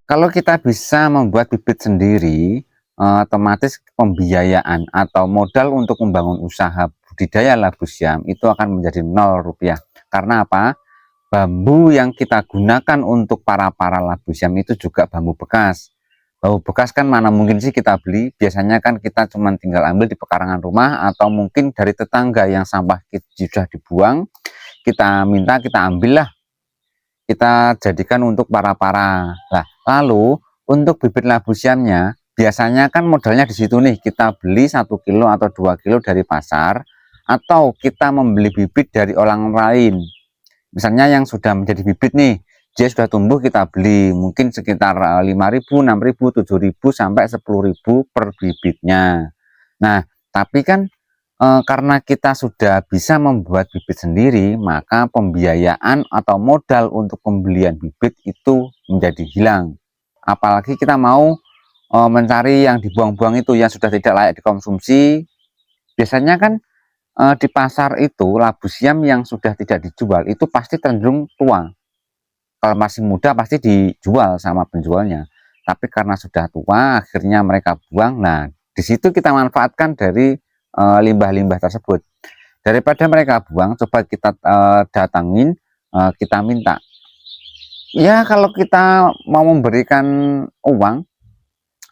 Kalau kita bisa membuat bibit sendiri, otomatis pembiayaan atau modal untuk membangun usaha budidaya labu siam itu akan menjadi 0 rupiah. Karena apa? Bambu yang kita gunakan untuk para labu siam itu juga bambu bekas. Bambu bekas kan mana mungkin sih kita beli, biasanya kan kita cuma tinggal ambil di pekarangan rumah atau mungkin dari tetangga yang sampah sudah dibuang, kita minta, kita ambil lah, kita jadikan untuk para. Nah, lalu untuk bibit labu siamnya biasanya kan modalnya di situ nih, kita beli 1 kilo atau 2 kilo dari pasar, atau kita membeli bibit dari orang lain. Misalnya yang sudah menjadi bibit nih, dia sudah tumbuh, kita beli mungkin sekitar 5.000, 6.000, 7.000 sampai 10.000 per bibitnya. Nah, tapi kan karena kita sudah bisa membuat bibit sendiri, maka pembiayaan atau modal untuk pembelian bibit itu menjadi hilang. Apalagi kita mau mencari yang dibuang-buang itu, yang sudah tidak layak dikonsumsi. Biasanya kan di pasar itu labu siam yang sudah tidak dijual itu pasti cenderung tua. Kalau masih muda pasti dijual sama penjualnya. Tapi karena sudah tua, akhirnya mereka buang. Nah, di situ kita manfaatkan dari limbah-limbah tersebut. Daripada mereka buang, coba kita datangin, kita minta. Ya, kalau kita mau memberikan uang,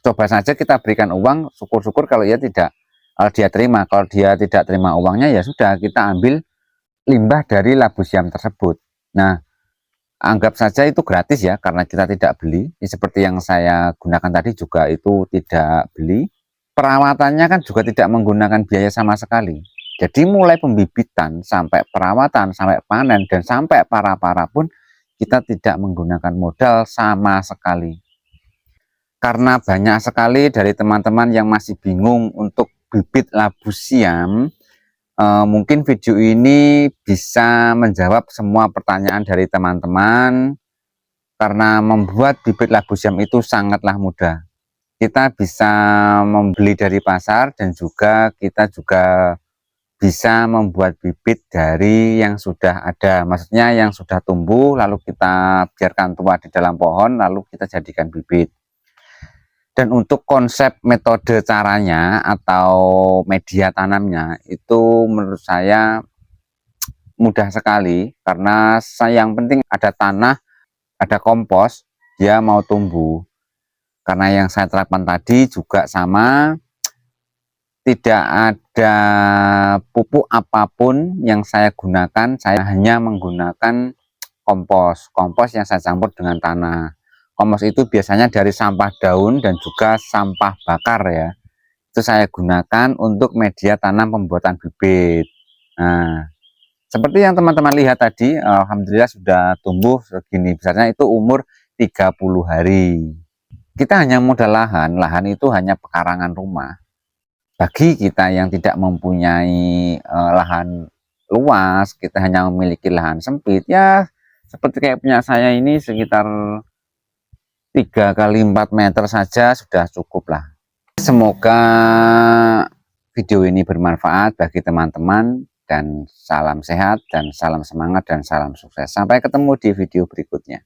coba saja kita berikan uang, syukur-syukur kalau ia tidak, dia terima. Kalau dia tidak terima uangnya, ya sudah, kita ambil limbah dari labu siam tersebut. Nah, anggap saja itu gratis ya, karena kita tidak beli. Seperti yang saya gunakan tadi juga itu tidak beli. Perawatannya kan juga tidak menggunakan biaya sama sekali. Jadi mulai pembibitan sampai perawatan, sampai panen, dan sampai para pun kita tidak menggunakan modal sama sekali. Karena banyak sekali dari teman-teman yang masih bingung untuk bibit labu siam, mungkin video ini bisa menjawab semua pertanyaan dari teman-teman. Karena membuat bibit labu siam itu sangatlah mudah. Kita bisa membeli dari pasar dan juga kita juga bisa membuat bibit dari yang sudah ada. Maksudnya yang sudah tumbuh lalu kita biarkan tua di dalam pohon lalu kita jadikan bibit. Dan untuk konsep metode caranya atau media tanamnya itu menurut saya mudah sekali, karena yang penting ada tanah, ada kompos, dia mau tumbuh. Karena yang saya terapkan tadi juga sama, tidak ada pupuk apapun yang saya gunakan, saya hanya menggunakan kompos yang saya campur dengan tanah. Kompos itu biasanya dari sampah daun dan juga sampah bakar ya, itu saya gunakan untuk media tanam pembuatan bibit. Nah, seperti yang teman-teman lihat tadi, alhamdulillah sudah tumbuh segini besarnya, itu umur 30 hari. Kita hanya modal lahan itu hanya pekarangan rumah. Bagi kita yang tidak mempunyai lahan luas, kita hanya memiliki lahan sempit, ya seperti kayak punya saya ini sekitar 3 kali 4 meter saja sudah cukup lah. Semoga video ini bermanfaat bagi teman-teman, dan salam sehat dan salam semangat dan salam sukses. Sampai ketemu di video berikutnya.